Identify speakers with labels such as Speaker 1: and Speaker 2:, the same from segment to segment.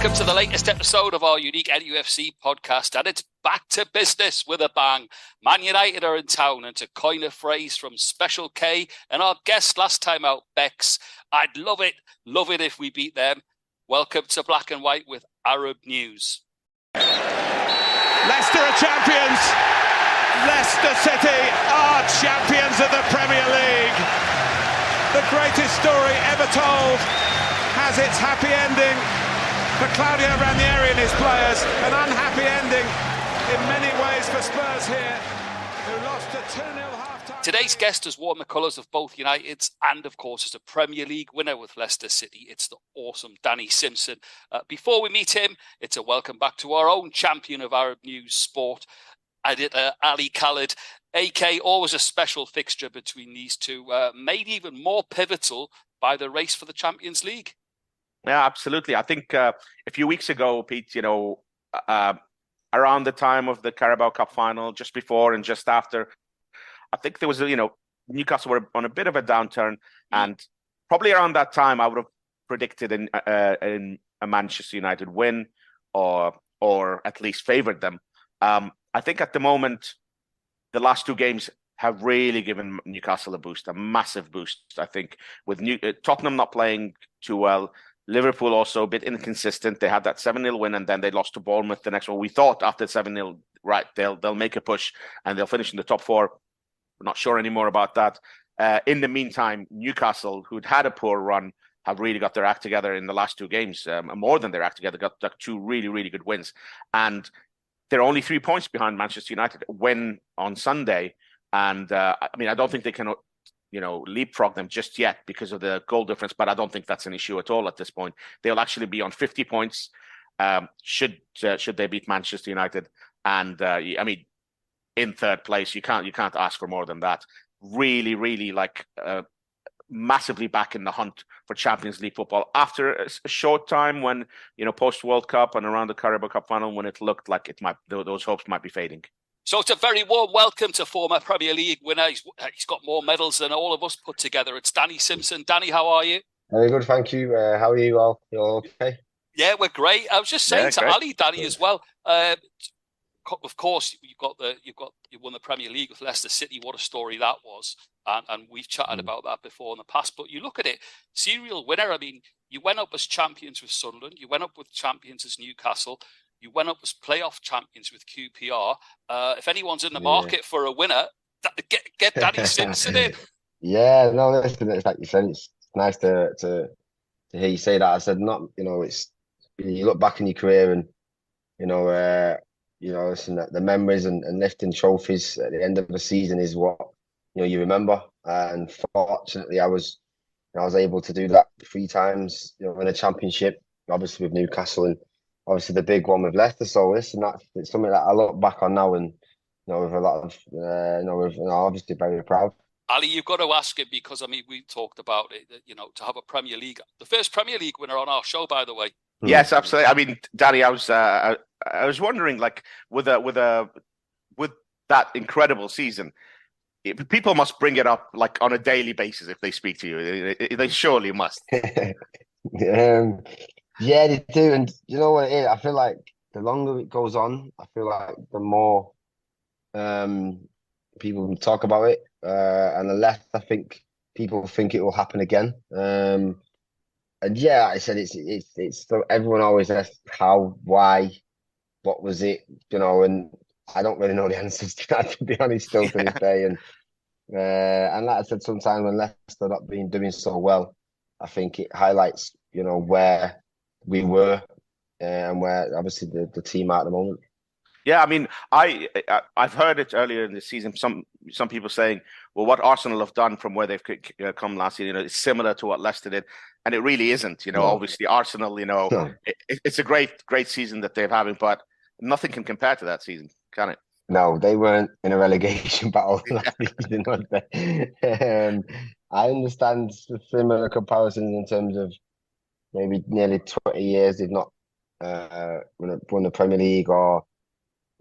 Speaker 1: Welcome to the latest episode of our unique NUFC podcast, and it's back to business with a bang. Man United are in town, and to coin a phrase from Special K and our guest last time out, Bex, I'd love it if we beat them. Welcome to Black and White with Arab News.
Speaker 2: Leicester are champions. Leicester City are champions of the Premier League. The greatest story ever told has its happy ending for Claudio Ranieri and his players. An unhappy ending in many ways for Spurs here, who lost a 2-0 half-time.
Speaker 1: Today's guest has worn the colours of both United's and, of course, is a Premier League winner with Leicester City. It's the awesome Danny Simpson. Before we meet him, it's a welcome back to our own champion of Arab News sport, editor Ali Khaled. AK, always a special fixture between these two, made even more pivotal by the race for the Champions League.
Speaker 3: Yeah, absolutely. I think a few weeks ago, Pete, around the time of the Carabao Cup final, just before and just after, I think there was, Newcastle were on a bit of a downturn, and probably around that time, I would have predicted in a Manchester United win, or at least favoured them. I think at the moment, the last two games have really given Newcastle a boost, a massive boost. I think with Tottenham not playing too well. Liverpool also a bit inconsistent. They had that 7-0 win, and then they lost to Bournemouth the next one. We thought after 7-0, right, they'll make a push and they'll finish in the top four. We're not sure anymore about that. In the meantime, Newcastle, who'd had a poor run, have really got their act together in the last two games. More than their act together, got two really, really good wins. And they're only 3 points behind Manchester United. Win on Sunday. And I don't think they can leapfrog them just yet because of the goal difference, but I don't think that's an issue at all at this point. They'll actually be on 50 points should they beat Manchester United. And in third place, you can't ask for more than that. Really, really massively back in the hunt for Champions League football after a short time when, post World Cup and around the Carabao Cup final, when it looked like those hopes might be fading.
Speaker 1: So it's a very warm welcome to former Premier League winner. He's got more medals than all of us put together. It's Danny Simpson. Danny, how are you?
Speaker 4: Very good, thank you. How are you all? You all okay?
Speaker 1: Yeah, we're great. I was just saying to Ali, Danny, as well. Of course, you won the Premier League with Leicester City. What a story that was, and we've chatted about that before in the past. But you look at it, serial winner. I mean, you went up as champions with Sunderland. You went up with champions as Newcastle. You went up as playoff champions with QPR. If anyone's in the market for a winner, get Danny Simpson in.
Speaker 4: Yeah, no, listen, it's like you said, it's nice to hear you say that. I said, it's you look back in your career and listen, the memories and lifting trophies at the end of the season is what you remember. And fortunately, I was able to do that 3 times. In a championship, obviously with Newcastle and obviously the big one with Leicester. So listen, it's something that I look back on now and with a lot of obviously very proud.
Speaker 1: Ali, you've got to ask him because we talked about it. To have a Premier League, the first Premier League winner on our show, by the way.
Speaker 3: Yes, absolutely. Danny, I was wondering, with that incredible season, people must bring it up on a daily basis if they speak to you. They surely must.
Speaker 4: Yeah, they do, and you know what it is? I feel like the longer it goes on, I feel like the more people talk about it, and the less I think people think it will happen again. And yeah, I said it's so everyone always asks how, why, what was it, and I don't really know the answers to that, to be honest, still to this day. And like I said, sometimes when Leicester not been doing so well, I think it highlights where we were and where obviously the team are at the moment.
Speaker 3: Yeah, I've heard it earlier in the season. Some people saying, well, what Arsenal have done from where they've come last year, is similar to what Leicester did, and it really isn't. No. Obviously Arsenal, no. It's a great season that they're having, but nothing can compare to that season, can it?
Speaker 4: No, they weren't in a relegation battle last season, was they? I understand similar comparisons in terms of maybe nearly 20 years they've not won the Premier League, or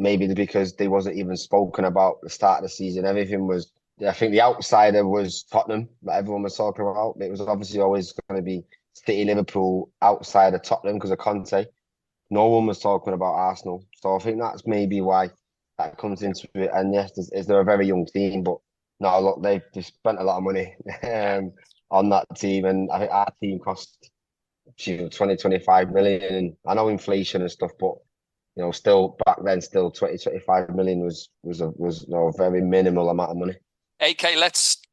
Speaker 4: maybe because they wasn't even spoken about the start of the season. Everything was, I think the outsider was Tottenham that everyone was talking about. It was obviously always going to be City, Liverpool outside of Tottenham because of Conte. no one was talking about Arsenal. So I think that's maybe why that comes into it. And yes, they're a very young team, but no, look, they've spent a lot of money on that team, and I think our team cost 20-25 million. And I know inflation and stuff, but still back then, still 20-25 million was a very minimal amount of money.
Speaker 1: AK,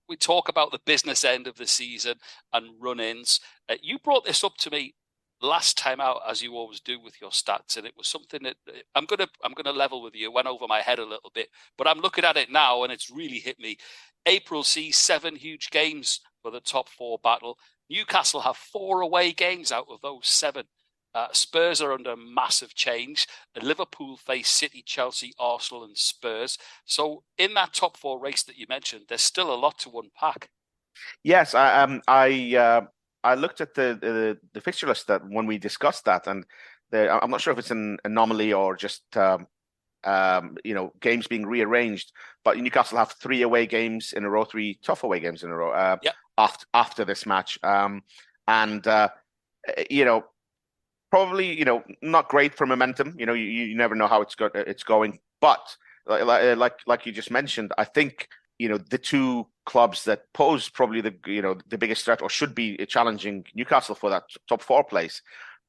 Speaker 1: we talk about the business end of the season and run-ins. You brought this up to me last time out, as you always do with your stats, and it was something that I'm gonna level with you. It went over my head a little bit, but I'm looking at it now, and it's really hit me. April sees 7 huge games for the top 4 battle. Newcastle have 4 away games out of those 7. Spurs are under massive change. Liverpool face City, Chelsea, Arsenal, and Spurs. So in that top 4 race that you mentioned, there's still a lot to unpack.
Speaker 3: Yes, I looked at the fixture list that when we discussed that, and I'm not sure if it's an anomaly or just games being rearranged. But Newcastle have 3 away games in a row, 3 tough away games in a row after this match, probably not great for momentum. You never know how it's going, but like you just mentioned, I think the 2 clubs that pose probably the biggest threat, or should be challenging Newcastle for that top 4 place,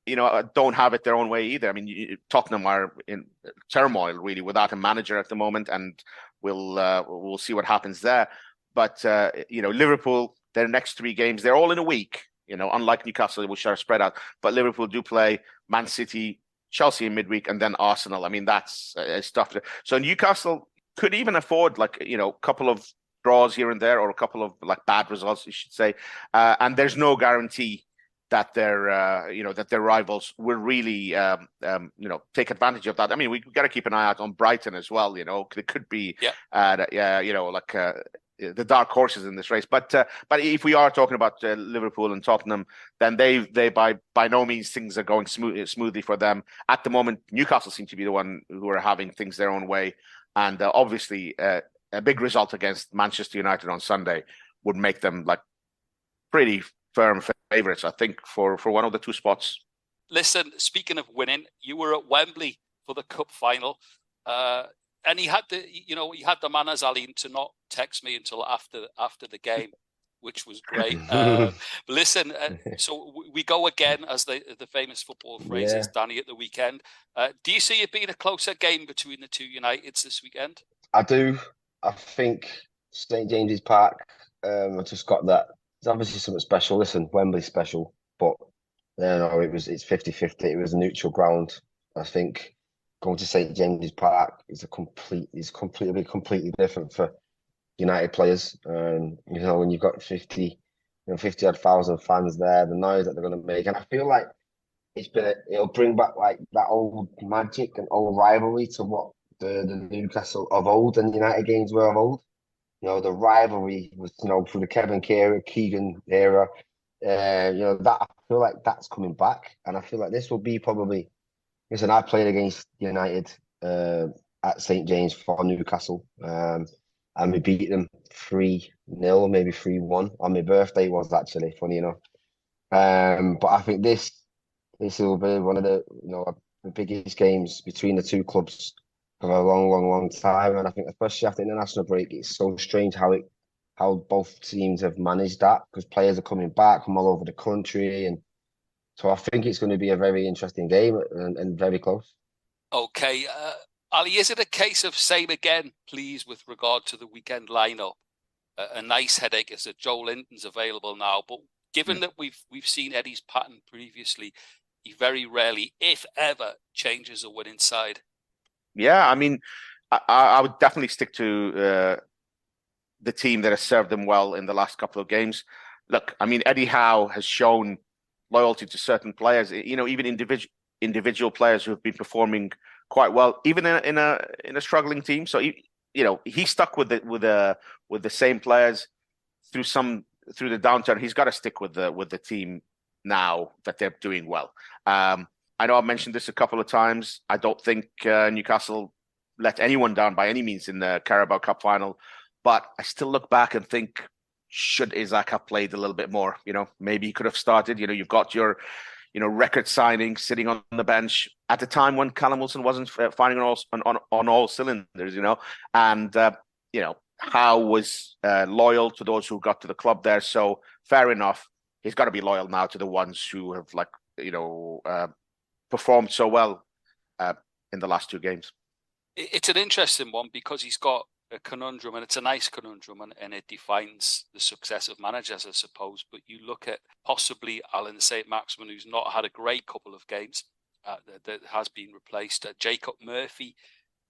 Speaker 3: don't have it their own way either. I mean, Tottenham are in turmoil really without a manager at the moment, and we'll see what happens there. But Liverpool, their next 3 games, they're all in a week. Unlike Newcastle, which are spread out, but Liverpool do play Man City, Chelsea in midweek, and then Arsenal. I mean, that's tough. So Newcastle could even afford a couple of draws here and there, or a couple of bad results, you should say. And there's no guarantee that their rivals will really take advantage of that. I mean, we got to keep an eye out on Brighton as well. It could be the dark horses in this race. But if we are talking about Liverpool and Tottenham, then they by no means things are going smoothly for them at the moment. Newcastle seem to be the one who are having things their own way, and obviously a big result against Manchester United on Sunday would make them pretty firm favourites, I think, for one of the 2 spots.
Speaker 1: Listen, speaking of winning, you were at Wembley for the cup final. And he had the manners, Ali, to not text me until after the game, which was great. Listen, so we go again, as the famous football phrase is, Danny, at the weekend. Do you see it being a closer game between the 2 Uniteds this weekend?
Speaker 4: I do. I think St James's Park, I just got that. It's obviously something special. Listen, Wembley's special, but it's 50-50. It was a neutral ground. I think going to St James's Park is completely different for United players. When you've got 50 odd thousand fans there, the noise that they're going to make, and I feel like it'll bring back that old magic and old rivalry to what the Newcastle of old and United games were of old. The rivalry was through the Kevin Keegan era. That I feel like that's coming back, and I feel like this will be probably. Listen, I played against United at St James for Newcastle, and we beat them 3-0, maybe 3-1 on my birthday. Was actually funny enough, but I think this will be one of the biggest games between the 2 clubs for a long time, and I think especially after the international break, it's so strange how both teams have managed that, because players are coming back from all over the country, and so I think it's going to be a very interesting game and very close.
Speaker 1: Okay. Ali, is it a case of same again, please, with regard to the weekend lineup? A nice headache is that Joe Linton's available now, but given that we've seen Eddie's pattern previously, he very rarely, if ever, changes a winning side.
Speaker 3: Yeah, I mean, I would definitely stick to the team that has served them well in the last couple of games. Look, I mean, Eddie Howe has shown loyalty to certain players, even individual players who have been performing quite well, even in a struggling team. So he stuck with the same players through the downturn. He's got to stick with the team now that they're doing well. I know I've mentioned this a couple of times. I don't think Newcastle let anyone down by any means in the Carabao Cup final, but I still look back and think, should Isaac have played a little bit more? Maybe he could have started. You've got your record signing, sitting on the bench at a time when Callum Wilson wasn't firing on all cylinders, and Howe was loyal to those who got to the club there. So fair enough, he's got to be loyal now to the ones who have performed so well in the last 2 games.
Speaker 1: It's an interesting one because he's got a conundrum, and it's a nice conundrum, and it defines the success of managers, I suppose. But you look at possibly Alan St-Maximin, who's not had a great couple of games, that has been replaced. Jacob Murphy,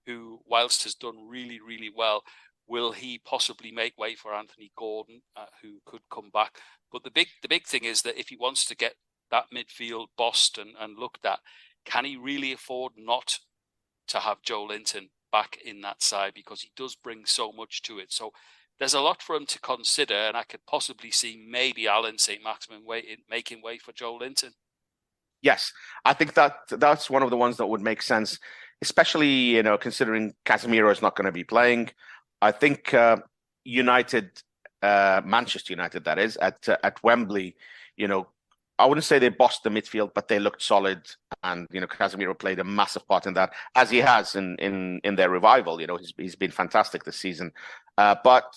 Speaker 1: who, whilst has done really, really well, will he possibly make way for Anthony Gordon, who could come back? But the big thing is that if he wants to get that midfield bossed and looked at, can he really afford not to have Joe Linton back in that side, because he does bring so much to it? So there's a lot for him to consider, and I could possibly see maybe Alan St-Maximin making way for Joe Linton.
Speaker 3: Yes, I think that's one of the ones that would make sense, especially considering Casemiro is not going to be playing. I think Manchester United, that is, at Wembley, I wouldn't say they bossed the midfield, but they looked solid, and Casemiro played a massive part in that, as he has in their revival. He's been fantastic this season. But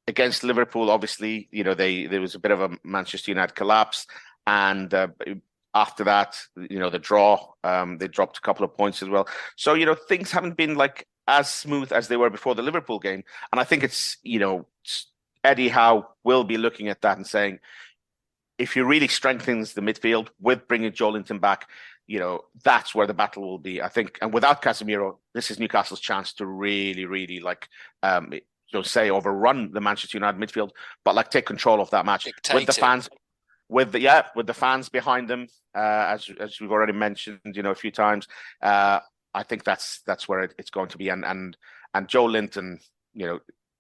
Speaker 3: against Liverpool, obviously, there was a bit of a Manchester United collapse, and after that, the draw, they dropped a couple of points as well. So things haven't been as smooth as they were before the Liverpool game, and I think it's Eddie Howe will be looking at that and saying, if he really strengthens the midfield with bringing Joe Linton back, that's where the battle will be, I think. And without Casemiro, this is Newcastle's chance to really, really overrun the Manchester United midfield, but take control of that match with the fans, with the fans behind them, as we've already mentioned, a few times. I think that's where it's going to be, and Joe Linton,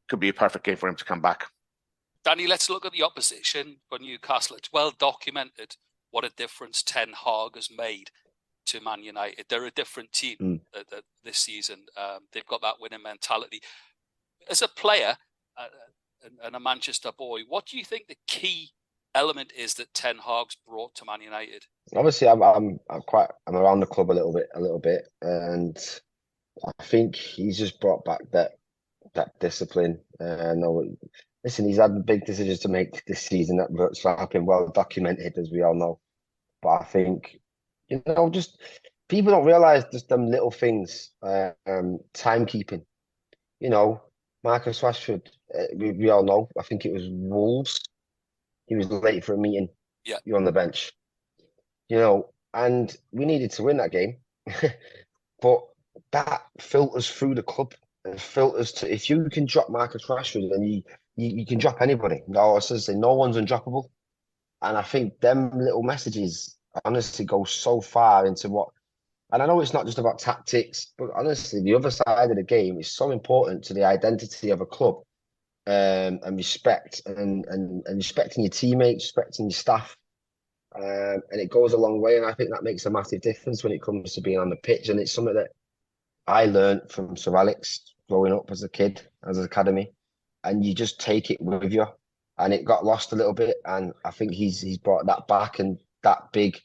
Speaker 3: could be a perfect game for him to come back.
Speaker 1: Danny, let's look at the opposition for Newcastle. It's well documented what a difference Ten Hag has made to Man United. They're a different team this season. They've got that winning mentality. As a player and a Manchester boy, what do you think the key element is that Ten Hag's brought to Man United?
Speaker 4: Obviously, I'm around the club a little bit, and I think he's just brought back that discipline. Listen, he's had big decisions to make this season that have been well documented, as we all know. But I think, just people don't realise just them little things, timekeeping. Marcus Rashford, we all know, I think it was Wolves. He was late for a meeting.
Speaker 1: Yeah.
Speaker 4: You're on the bench. And we needed to win that game. But that filters through the club. It filters to, if you can drop Marcus Rashford, then you can drop anybody. No one's undroppable. And I think them little messages honestly go so far into what, and I know it's not just about tactics, but honestly, the other side of the game is so important to the identity of a club, and respect, and respecting your teammates, respecting your staff. And it goes a long way. And I think that makes a massive difference when it comes to being on the pitch. And it's something that I learned from Sir Alex growing up as a kid, as an academy. And you just take it with you. And it got lost a little bit. And I think he's brought that back, and that big,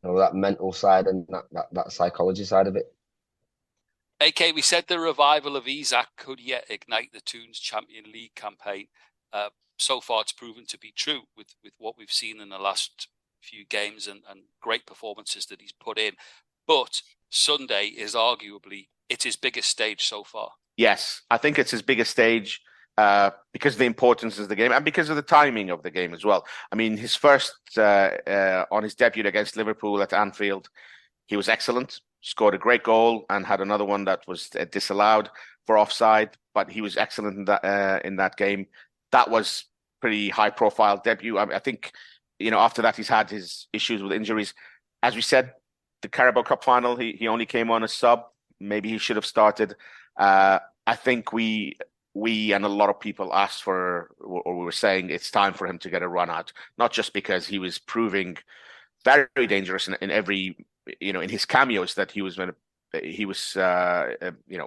Speaker 4: that mental side and that psychology side of it.
Speaker 1: AK, we said the revival of Isak could yet ignite the Toons Champion League campaign. So far, it's proven to be true with what we've seen in the last few games and great performances that he's put in. But Sunday is arguably it's his biggest stage so far.
Speaker 3: Yes, I think it's his biggest stage because of the importance of the game and because of the timing of the game as well. I mean, his first on his debut against Liverpool at Anfield, he was excellent. Scored a great goal and had another one that was disallowed for offside, but he was excellent in that game. That was pretty high-profile debut. I think, after that he's had his issues with injuries. As we said, the Carabao Cup final, he only came on as sub. Maybe he should have started. I think we and a lot of people asked for, or we were saying it's time for him to get a run out, not just because he was proving very dangerous in every, in his cameos that he was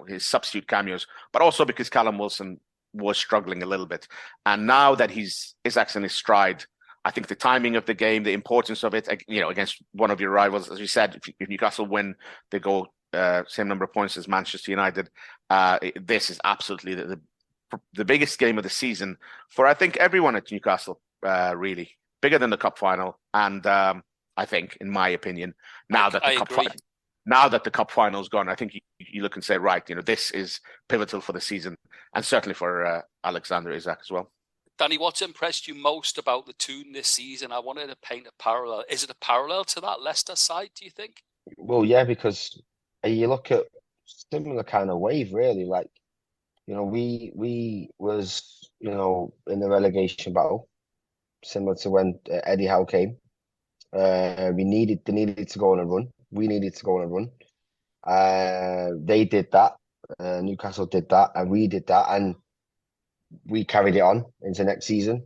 Speaker 3: his substitute cameos, but also because Callum Wilson was struggling a little bit. And now that Isak's in his stride, I think the timing of the game, the importance of it, against one of your rivals, as you said, if Newcastle win, they go same number of points as Manchester United. This is absolutely the biggest game of the season for, I think, everyone at Newcastle, really. Bigger than the cup final. And I think, in my opinion, now that the cup final's gone, I think you look and say, right, this is pivotal for the season, and certainly for Alexander Isak as well.
Speaker 1: Danny, what's impressed you most about the Toon this season? I wanted to paint a parallel. Is it a parallel to that Leicester side, do you think?
Speaker 4: Well, yeah, because you look at similar kind of wave, really. Like, we was, in the relegation battle, similar to when Eddie Howe came. They needed to go on a run. We needed to go on a run. They did that. Newcastle did that, and we did that, and we carried it on into next season.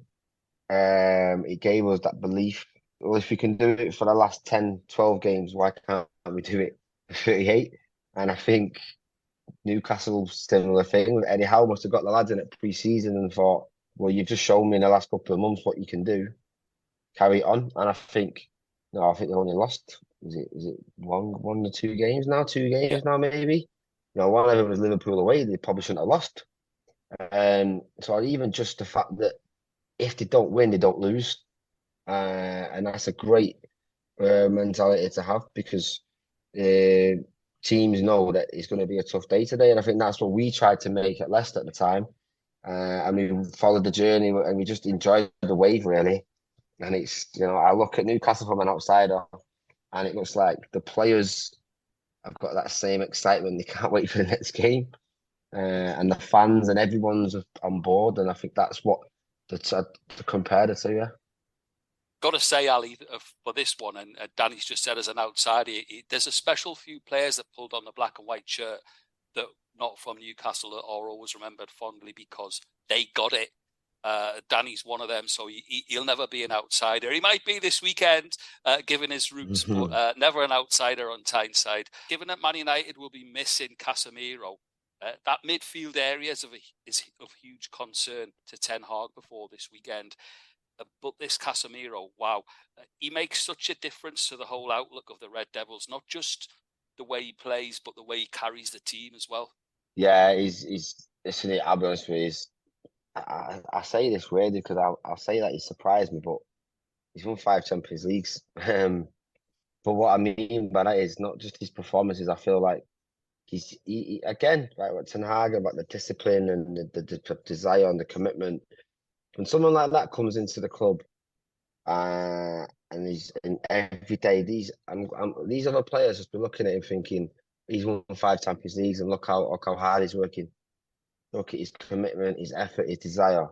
Speaker 4: It gave us that belief. Well, if we can do it for the last 10, 12 games, why can't we do it for 38? And I think Newcastle, similar thing. Eddie Howe must have got the lads in at pre-season and thought, well, you've just shown me in the last couple of months what you can do. Carry it on. And I think they only lost. Is it one or 2 games now? 2 games now, maybe. One of them was Liverpool away. They probably shouldn't have lost. So even just the fact that if they don't win, they don't lose. And that's a great mentality to have, because teams know that it's going to be a tough day today. And I think that's what we tried to make at Leicester at the time. And we followed the journey, and we just enjoyed the wave, really. And it's, I look at Newcastle from an outsider, and it looks like the players have got that same excitement. They can't wait for the next game. And the fans and everyone's on board. And I think that's what to compare the two, yeah.
Speaker 1: Got to say, Ali, for this one, and Danny's just said as an outsider, there's a special few players that pulled on the black and white shirt that not from Newcastle are always remembered fondly because they got it. Danny's one of them, so he'll never be an outsider. He might be this weekend, given his roots, but never an outsider on Tyneside. Given that Man United will be missing Casemiro, that midfield area is of huge concern to Ten Hag before this weekend. But this Casemiro, wow, he makes such a difference to the whole outlook of the Red Devils, not just the way he plays, but the way he carries the team as well.
Speaker 4: Yeah, he's listen, I'll be honest with you, I say this weirdly because I'll say that he surprised me, but he's won 5 Champions Leagues. But what I mean by that is not just his performances. I feel like he again, like what Ten Hag about the discipline and the desire and the commitment. When someone like that comes into the club, and he's in every day, these other players just be looking at him thinking he's won 5 Champions Leagues, and look how hard he's working. Look at his commitment, his effort, his desire,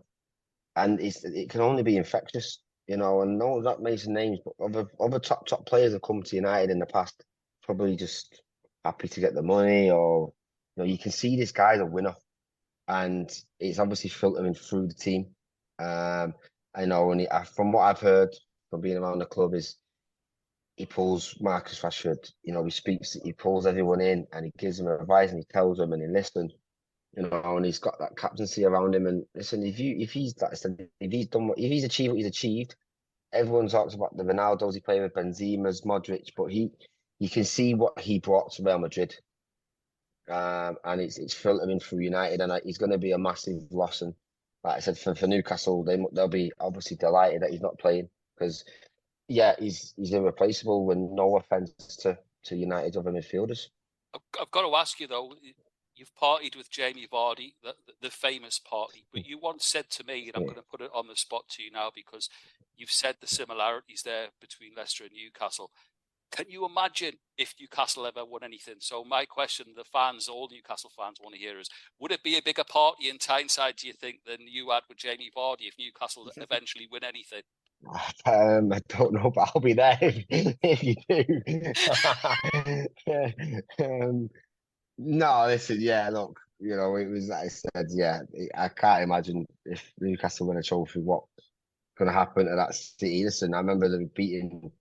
Speaker 4: and it can only be infectious, And no, not mention names, but other top players have come to United in the past, probably just happy to get the money, or you can see this guy's a winner, and it's obviously filtering through the team. I know, and from what I've heard from being around the club, is he pulls Marcus Rashford. He pulls everyone in, and he gives them advice, and he tells them, and he listens. And he's got that captaincy around him. And listen, if he's achieved what he's achieved, everyone talks about the Ronaldos he played with, Benzema's, Modric, but you can see what he brought to Real Madrid. And it's filtering through United, and he's going to be a massive loss. And like I said, for Newcastle, they'll be obviously delighted that he's not playing, because he's irreplaceable, and no offense to United's other midfielders.
Speaker 1: I've got to ask you though, you've partied with Jamie Vardy, the famous party, but you once said to me, and I'm going to put it on the spot to you now because you've said the similarities there between Leicester and Newcastle. Can you imagine if Newcastle ever won anything? So my question, all Newcastle fans want to hear is, would it be a bigger party in Tyneside, do you think, than you had with Jamie Vardy if Newcastle eventually win anything?
Speaker 4: I don't know, but I'll be there if you do. No, listen, look, it was like I said, I can't imagine if Newcastle win a trophy, what's going to happen to that city. Listen, I remember them beating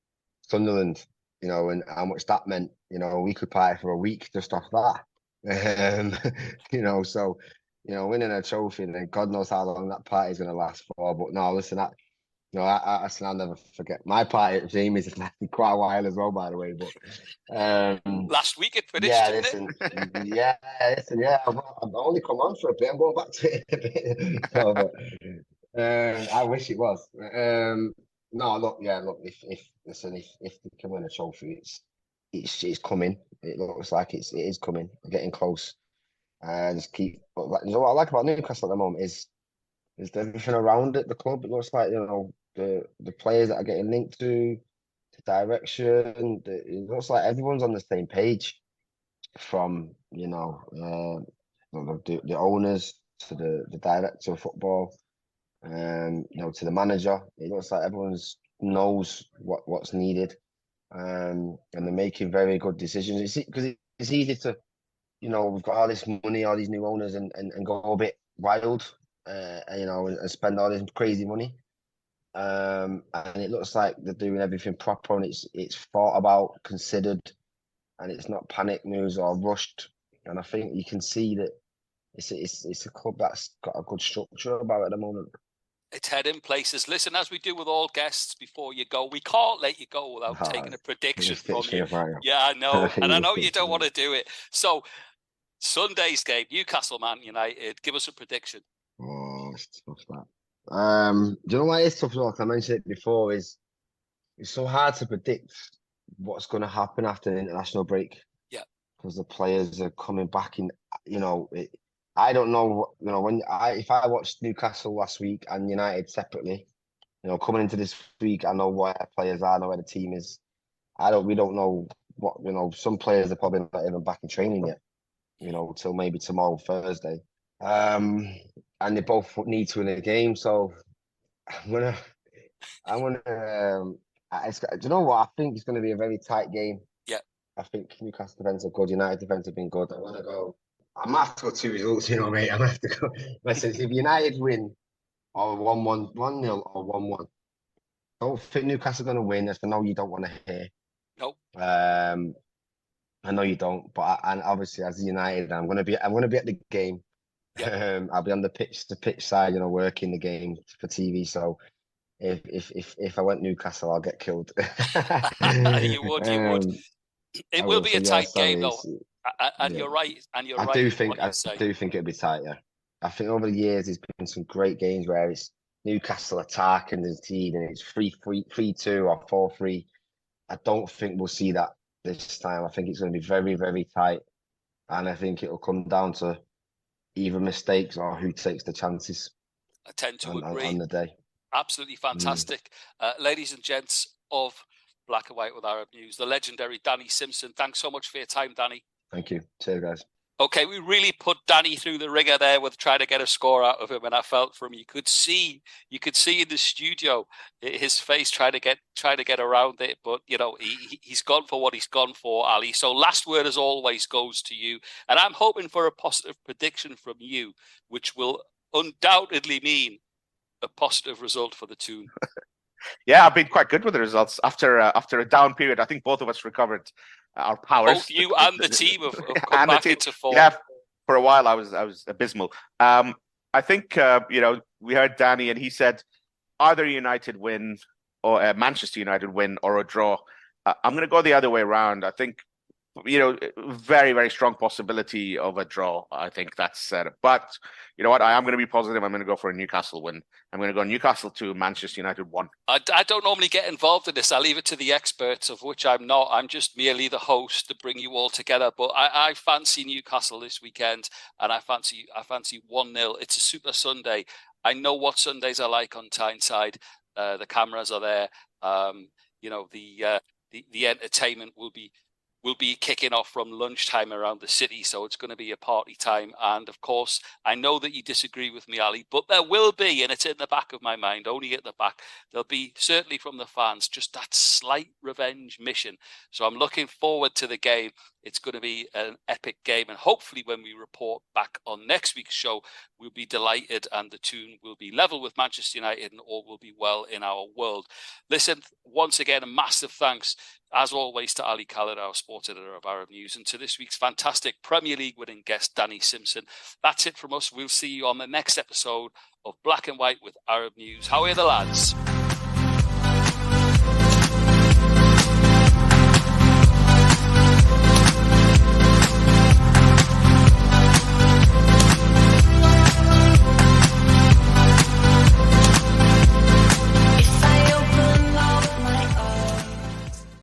Speaker 4: Sunderland, and how much that meant. We could party for a week just off that. So, winning a trophy, and then God knows how long that party is going to last for. But no, listen, No, I'll never forget. My party at Jamie's has lasted quite a while as well, by the way. But
Speaker 1: last week it finished,
Speaker 4: yeah,
Speaker 1: didn't
Speaker 4: yeah. I've only come on for a bit. I'm going back to it a bit. No, but, I wish it was. No, look, yeah, look. If they can win a trophy, it's coming. It looks like it is coming. We're getting close. Just keep. But, you know what I like about Newcastle at the moment is everything around it. The club. It looks like the players that are getting linked to direction. It looks like everyone's on the same page. From the owners to the director of football, to the manager. It looks like everyone knows what's needed, and they're making very good decisions. Because it's easy to, we've got all this money, all these new owners, and go a bit wild, and spend all this crazy money. And it looks like they're doing everything proper, and it's thought about, considered, and it's not panic moves or rushed. And I think you can see that it's a club that's got a good structure about it at the moment.
Speaker 1: It's heading places. Listen, as we do with all guests before you go, we can't let you go without taking a prediction from you. Yeah, I know. And I know you don't want to do it. So, Sunday's game, Newcastle Man United. Give us a prediction.
Speaker 4: Oh, it's tough, that. Do you know why it's tough? Like I mentioned it before, it's so hard to predict what's going to happen after the international break.
Speaker 1: Yeah.
Speaker 4: Because the players are coming back in, I don't know, if I watched Newcastle last week and United separately, coming into this week, I know where players are, I know where the team is. We don't know what, some players are probably not even back in training yet, till maybe tomorrow, Thursday. And they both need to win a game. So do you know what? I think it's going to be a very tight game.
Speaker 1: Yeah.
Speaker 4: I think Newcastle defence are good. United defence have been good. I might have to go 2 results, mate. I might have to go. Listen, if United win or 1-1, 1-0 or 1-1, I don't think Newcastle are going to win. I know you don't want to hear.
Speaker 1: Nope.
Speaker 4: I know you don't, but and obviously as United, I'm going to be at the game. Yeah. I'll be on the pitch side, working the game for TV. So if I went Newcastle, I'll get killed.
Speaker 1: You would. It will be a tight game, though. And you're right.
Speaker 4: I do think it'll be tight. Yeah, I think over the years there's been some great games where it's Newcastle attacking the team and it's 3-2 or 4-3. I don't think we'll see that this time. I think it's going to be very, very tight, and I think it'll come down to either mistakes or who takes the chances.
Speaker 1: I tend to agree.
Speaker 4: On the day.
Speaker 1: Absolutely fantastic. Ladies and gents of Black and White with Arab News, the legendary Danny Simpson. Thanks so much for your time, Danny.
Speaker 4: Thank you. Cheers, guys.
Speaker 1: Okay, we really put Danny through the ringer there with trying to get a score out of him, and I felt for him. You could see in the studio his face trying to get around it, but he's gone for what he's gone for, Ali. So last word, as always, goes to you, and I'm hoping for a positive prediction from you, which will undoubtedly mean a positive result for the Toon.
Speaker 3: Yeah, I've been quite good with the results after a down period. I think both of us recovered our powers.
Speaker 1: Both you and the team have come back into form.
Speaker 3: Yeah, for a while I was abysmal. I think we heard Danny and he said either United win or Manchester United win or a draw. I'm going to go the other way around. I think very, very strong possibility of a draw. I think that's but you know what? I am going to be positive. I'm going to go for a Newcastle win. I'm going to go Newcastle 2, Manchester United 1.
Speaker 1: I don't normally get involved in this. I leave it to the experts, of which I'm not. I'm just merely the host to bring you all together. But I fancy Newcastle this weekend, and I fancy 1-0. It's a Super Sunday. I know what Sundays are like on Tyneside. The cameras are there. The entertainment will be kicking off from lunchtime around the city, so it's going to be a party time. And of course, I know that you disagree with me, Ali, but there will be, and it's in the back of my mind, only at the back, there'll be, certainly from the fans, just that slight revenge mission. So I'm looking forward to the game. It's going to be an epic game, and hopefully when we report back on next week's show, we'll be delighted and the Toon will be level with Manchester United and all will be well in our world. Listen, once again, a massive thanks, as always, to Ali Khaled, our sports editor of Arab News, and to this week's fantastic Premier League winning guest, Danny Simpson. That's it from us. We'll see you on the next episode of Black and White with Arab News. How are the lads?